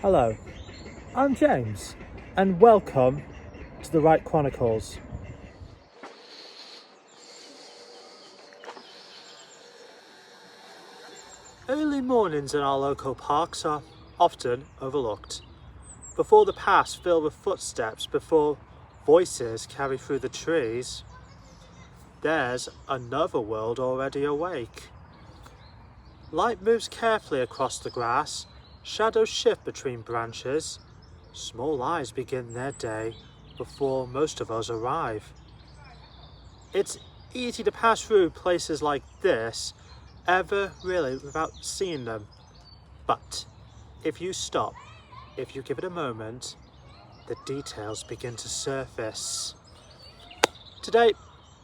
Hello, I'm James, and welcome to the Wright Chronicles. Early mornings in our local parks are often overlooked. Before the paths fill with footsteps, before voices carry through the trees, there's another world already awake. Light moves carefully across the grass, shadows shift between branches, small lives begin their day before most of us arrive. It's easy to pass through places like this ever really without seeing them. But if you stop, if you give it a moment, the details begin to surface. Today,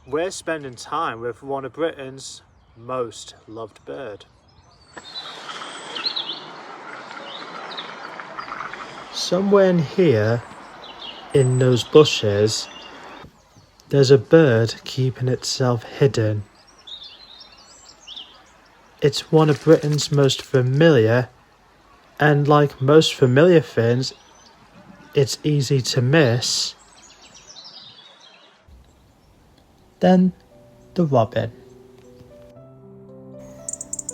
we're spending time with one of Britain's most loved bird. Somewhere in here, in those bushes, there's a bird keeping itself hidden. It's one of Britain's most familiar, and like most familiar things, it's easy to miss. Then the robin.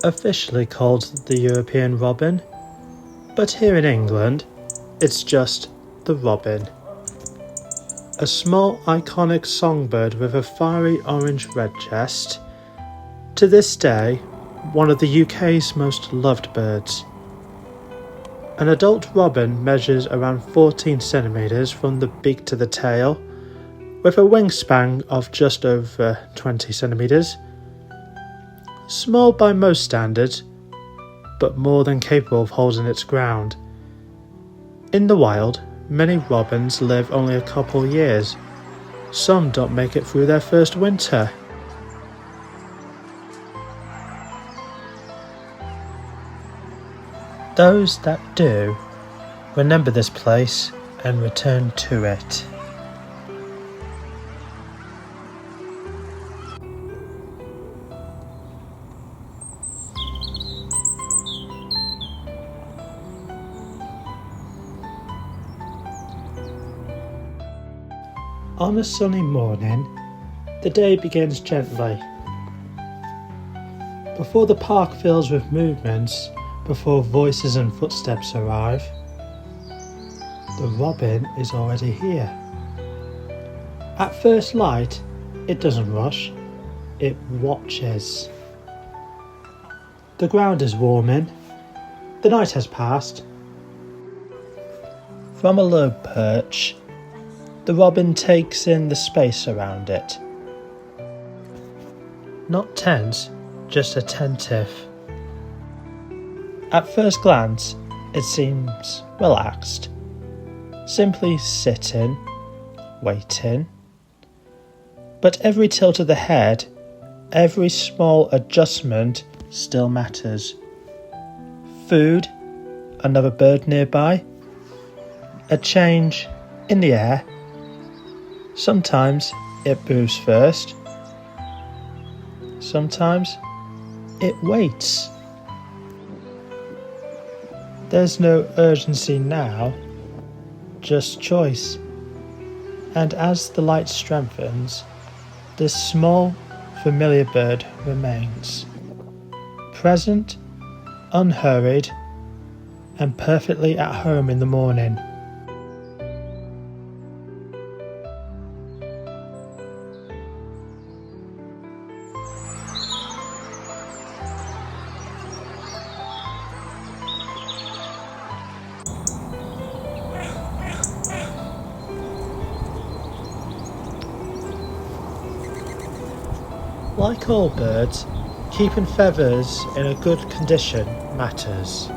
Officially called the European robin, but here in England, it's just the robin. A small iconic songbird with a fiery orange-red chest. To this day, one of the UK's most loved birds. An adult robin measures around 14 centimetres from the beak to the tail, with a wingspan of just over 20 centimetres. Small by most standards, but more than capable of holding its ground. In the wild, many robins live only a couple years. Some don't make it through their first winter. Those that do, remember this place and return to it. On a sunny morning, the day begins gently. Before the park fills with movements, before voices and footsteps arrive, the robin is already here. At first light, it doesn't rush, it watches. The ground is warming, the night has passed. From a low perch, the robin takes in the space around it. Not tense, just attentive. At first glance, it seems relaxed, simply sitting, waiting. But every tilt of the head, every small adjustment still matters. Food, another bird nearby, a change in the air. Sometimes it moves first, sometimes it waits. There's no urgency now, just choice. And as the light strengthens, this small, familiar bird remains. Present, unhurried, and perfectly at home in the morning. Like all birds, keeping feathers in a good condition matters.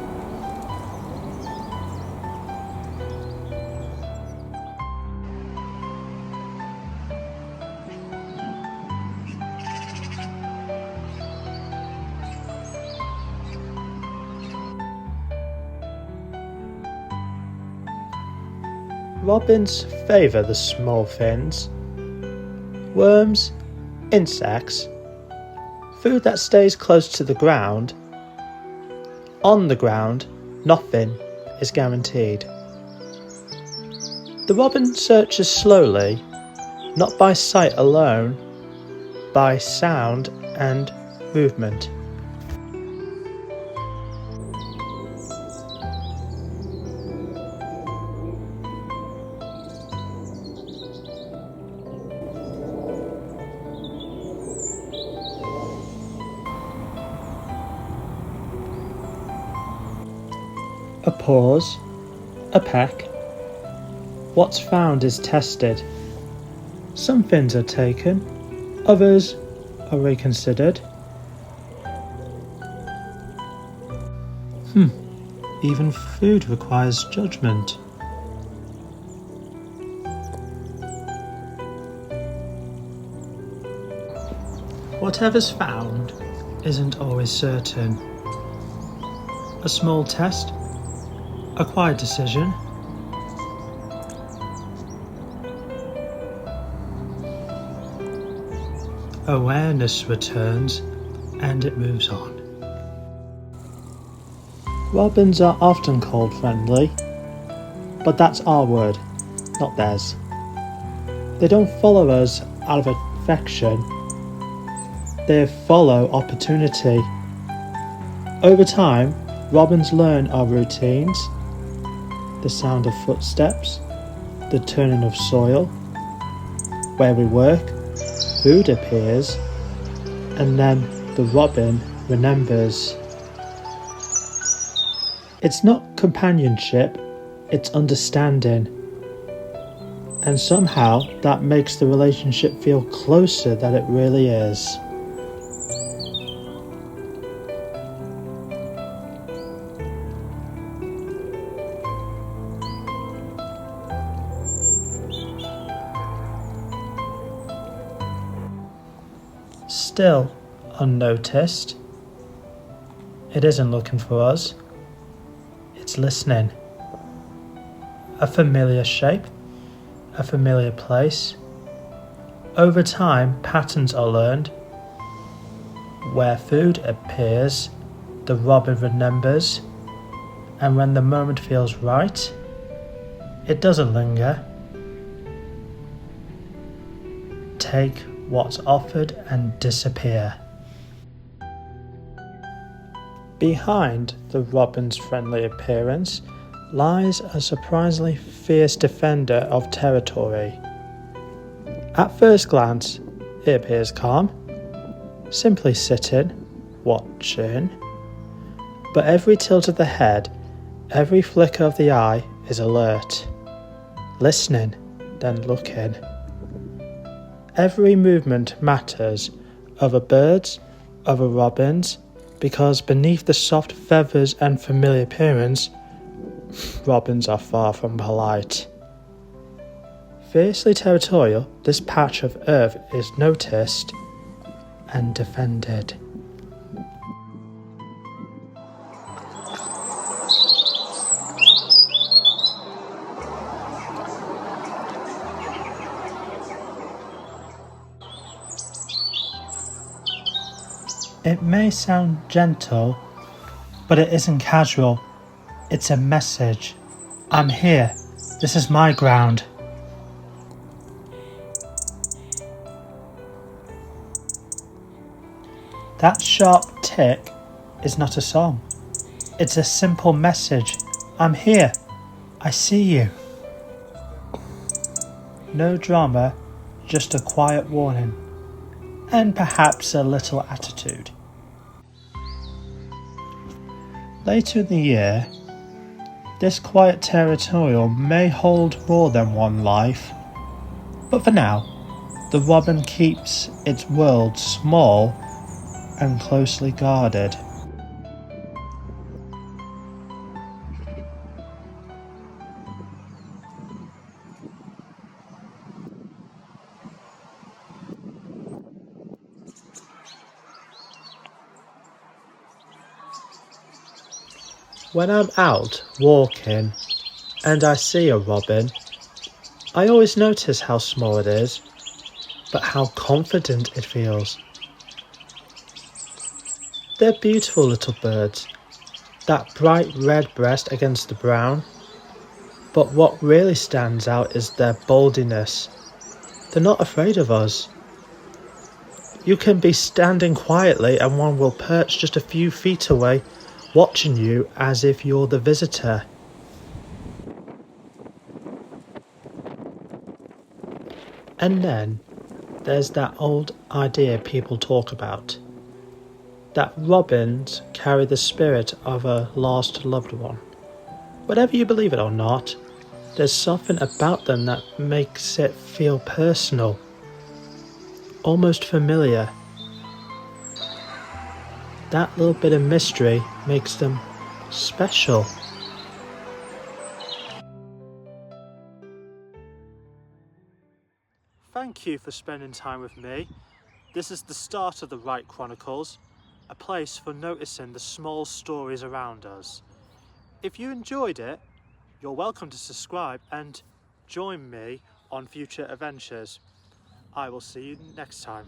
Robins favour the small things. Worms, insects, food that stays close to the ground. On the ground, nothing is guaranteed. The robin searches slowly, not by sight alone, by sound and movement. A pause, a peck. What's found is tested. Some fins are taken, others are reconsidered. Even food requires judgment. Whatever's found isn't always certain. A small test, a quiet decision. Awareness returns and it moves on. Robins are often called friendly, but that's our word, not theirs. They don't follow us out of affection, they follow opportunity. Over time, robins learn our routines, the sound of footsteps, the turning of soil, where we work, food appears, and then the robin remembers. It's not companionship, it's understanding. And somehow that makes the relationship feel closer than it really is. Still unnoticed. It isn't looking for us. It's listening. A familiar shape, a familiar place. Over time, patterns are learned. Where food appears, the robin remembers, and when the moment feels right, it doesn't linger. Take what's offered and disappear. Behind the robin's friendly appearance lies a surprisingly fierce defender of territory. At first glance, it appears calm, simply sitting, watching. But every tilt of the head, every flicker of the eye is alert, listening, then looking. Every movement matters, over birds, over robins, because beneath the soft feathers and familiar appearance, robins are far from polite. Fiercely territorial, this patch of earth is noticed and defended. It may sound gentle, but it isn't casual. It's a message. I'm here. This is my ground. That sharp tick is not a song. It's a simple message. I'm here. I see you. No drama, just a quiet warning, and perhaps a little attitude. Later in the year, this quiet territorial may hold more than one life, but for now, the robin keeps its world small and closely guarded. When I'm out walking and I see a robin, I always notice how small it is, but how confident it feels. They're beautiful little birds, that bright red breast against the brown. But what really stands out is their boldiness. They're not afraid of us. You can be standing quietly and one will perch just a few feet away, watching you as if you're the visitor. And then there's that old idea people talk about, that robins carry the spirit of a lost loved one. Whatever you believe it or not, there's something about them that makes it feel personal, almost familiar. That little bit of mystery makes them special. Thank you for spending time with me. This is the start of the Wright Chronicles, a place for noticing the small stories around us. If you enjoyed it, you're welcome to subscribe and join me on future adventures. I will see you next time.